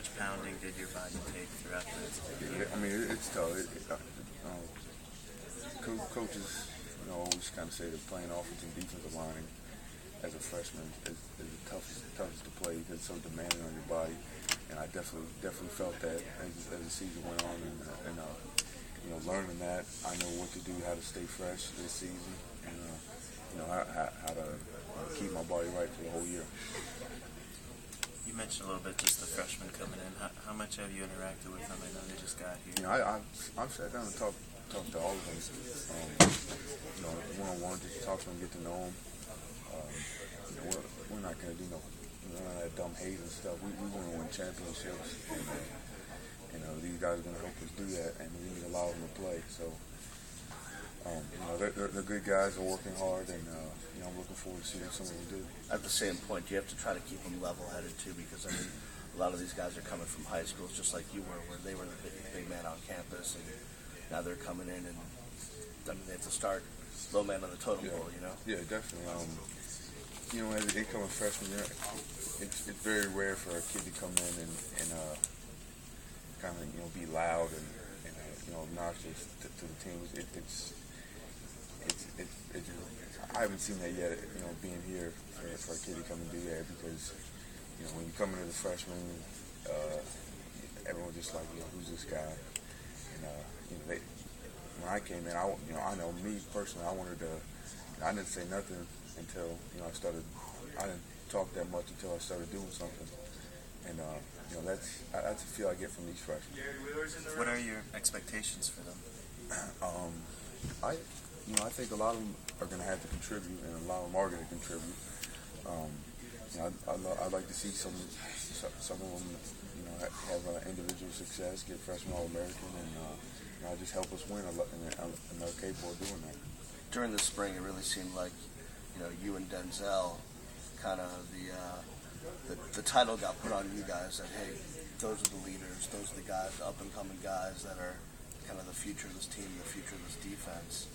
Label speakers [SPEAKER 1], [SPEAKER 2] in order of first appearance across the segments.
[SPEAKER 1] much pounding did your body take throughout the year?
[SPEAKER 2] I mean, it's tough. Coaches, always kind of say that playing offensive and defensive line as a freshman is the toughest to play because it's so demanding on your body. And I definitely felt that as the season went on, and learning that, I know what to do, how to stay fresh this season, and how to keep my body right for the whole year.
[SPEAKER 1] You mentioned a little bit just the freshmen coming in. How much have you interacted with them? I know they just got here.
[SPEAKER 2] I've sat down and talked to all of them. One-on-one, just talk to them, get to know them. We're not going to do none of that dumb hate and stuff. We want to win championships, and these guys are going to help us do that, and we need to allow them to play. So, they're good guys. They're working hard, and I'm looking forward to seeing some of them do.
[SPEAKER 3] At the same point, you have to try to keep them level-headed too, because a lot of these guys are coming from high schools, just like you were, where they were the big man on campus, and now they're coming in, and they have to start low man on the totem pole.
[SPEAKER 2] Yeah, definitely. As an incoming freshman, it's very rare for a kid to come in and kind of be loud and obnoxious to the team. I haven't seen that yet. Being here for a kid to come and do that, because when you come into the freshman, everyone's just like, who's this guy? And when I came in, I know me personally, I didn't say nothing until I didn't talk that much until I started doing something, and that's a feel I get from these freshmen.
[SPEAKER 1] What are your expectations for them?
[SPEAKER 2] I think a lot of them are going to have to contribute, and a lot of them are going to contribute. I'd like to see some of them, have individual success, get freshman All-American, and just help us win, and they're capable of doing that.
[SPEAKER 3] During the spring, it really seemed like, you and Denzel, kind of the title got put on you guys that, hey, those are the leaders, those are the guys, the up-and-coming guys that are kind of the future of this team, the future of this defense.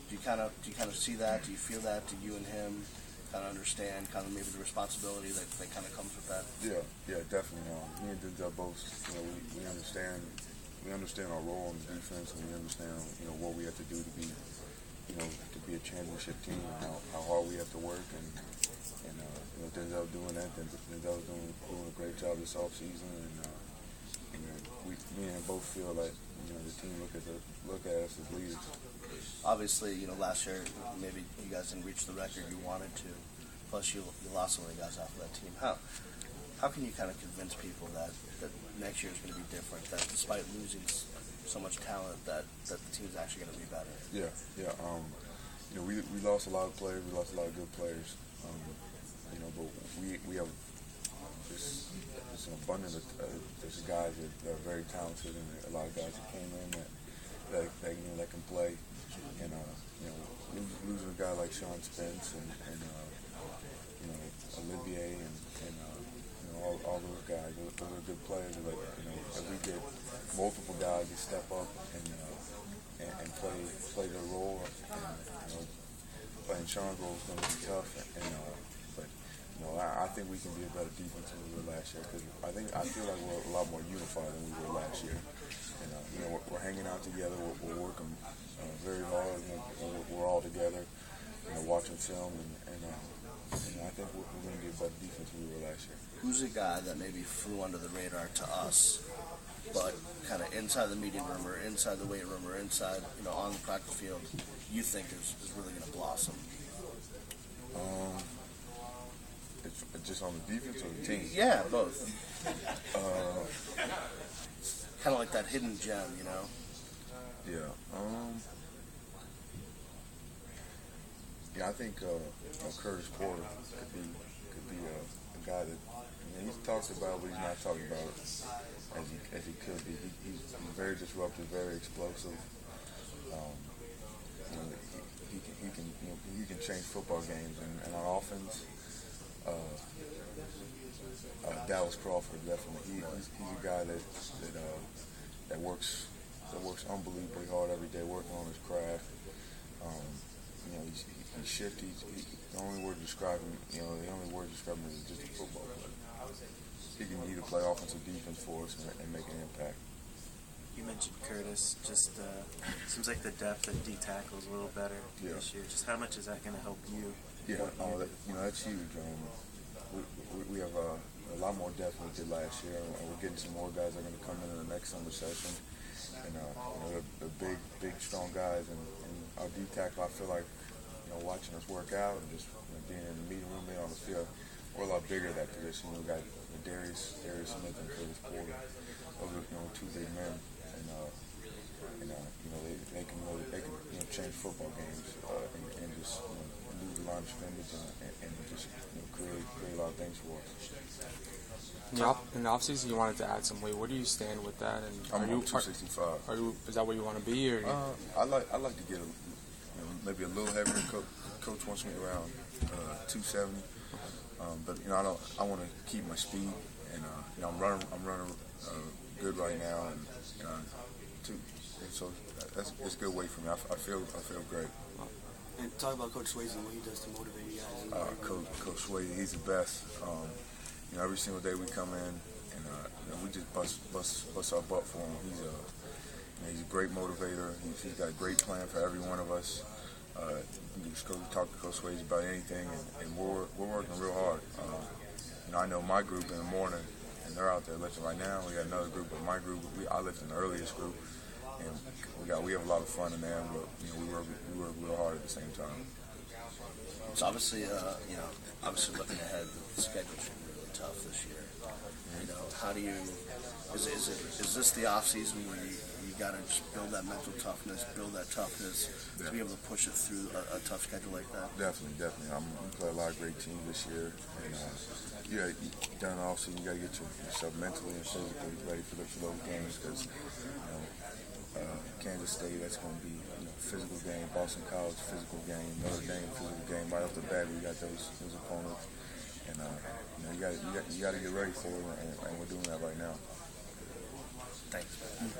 [SPEAKER 3] Do you kind of see that? Do you feel that? Do you and him kind of understand kind of maybe the responsibility that kind of comes with that?
[SPEAKER 2] Yeah, definitely. Me and Denzel both, we understand our role in the defense, and we understand, what we have to do to be a championship team, and how hard we have to work, and Denzel doing that. Denzel's doing a great job this offseason, and me and him both feel like the team look at us as leaders.
[SPEAKER 3] Obviously, last year maybe you guys didn't reach the record you wanted to. Plus, you lost so many guys off of that team. How can you kind of convince people that next year is going to be different? That despite losing so much talent, that the team's actually going to be better?
[SPEAKER 2] Yeah. We lost a lot of players. We lost a lot of good players. But we have this an abundance of there's guys that are very talented, and a lot of guys that came in that can play. And losing a guy like Sean Spence and Olivier and all those guys, those are good players. But if we get multiple guys to step up and play their role, and playing Sean's role is going to be tough. I think we can be a better defense than we were last year, because I feel like we're a lot more unified than we were last year. And we're hanging out together. We're working very hard. We're all together. Watching film, and I think we're going to be a better defense than we were last year.
[SPEAKER 3] Who's a guy that maybe flew under the radar to us, but kind of inside the meeting room or inside the weight room or inside on the practice field, you think is really going to blossom?
[SPEAKER 2] It's just on the defense or the team?
[SPEAKER 3] Yeah, both. Kind of like that hidden gem,
[SPEAKER 2] Yeah. I think Curtis Porter could be a guy that he's talked about, but he's not talking about it as he could be. He's very disruptive, very explosive. He can change football games, and on offense. Dallas Crawford, definitely. He's a guy that works unbelievably hard every day, working on his craft. He's shifty. The only word to describe him, is just a football player. he can either play offensive defense for us and make an impact.
[SPEAKER 1] You mentioned Curtis. Just seems like the depth at D tackle is a little better this year. Just how much is that going to help you?
[SPEAKER 2] Yeah, that's huge. We have a lot more depth than we did last year, and we're getting some more guys that are going to come in the next summer session. And they're big, strong guys. And our D tackle, I feel like, watching us work out and just being in the meeting room, being on the field, we're a lot bigger at that position. We got Darius Smith and Curtis Porter. Those are two big men, and they can change football games and just move the line of scrimmage and just create a lot of things for us.
[SPEAKER 4] In the offseason, you wanted to add some weight. Where do you stand with that? And
[SPEAKER 2] I'm 265.
[SPEAKER 4] Is that where you want to be? Or
[SPEAKER 2] I like to get maybe a little heavier. Coach wants me around 270. But I want to keep my speed, and I'm running good right now, and so it's good weight for me. I feel great.
[SPEAKER 3] And talk about Coach Swayze and what he does to motivate you guys.
[SPEAKER 2] Coach Swayze, he's the best. Every single day we come in, and we just bust our butt for him. He's a great motivator. He's got a great plan for every one of us. You can just go talk to Coach Swayze about anything, and we're working real hard. I know my group in the morning, and they're out there lifting right now. We got another group, but my group, I lift in the earliest group, and we have a lot of fun in there. But we work real hard at the same time.
[SPEAKER 3] So obviously, looking ahead, the schedule should be really tough this year. How do you? Is this the off season where you got to just build that mental toughness, to be able to push it through a tough schedule like that?
[SPEAKER 2] Definitely. I'm going to play a lot of great teams this year. And, during the offseason, you got to get yourself mentally and physically ready for those games because, Kansas State, that's going to be a physical game. Boston College, physical game. Notre Dame, physical game. Right off the bat, we got those opponents. And, you got to get ready for it, and we're doing that right now.
[SPEAKER 3] Thanks, man.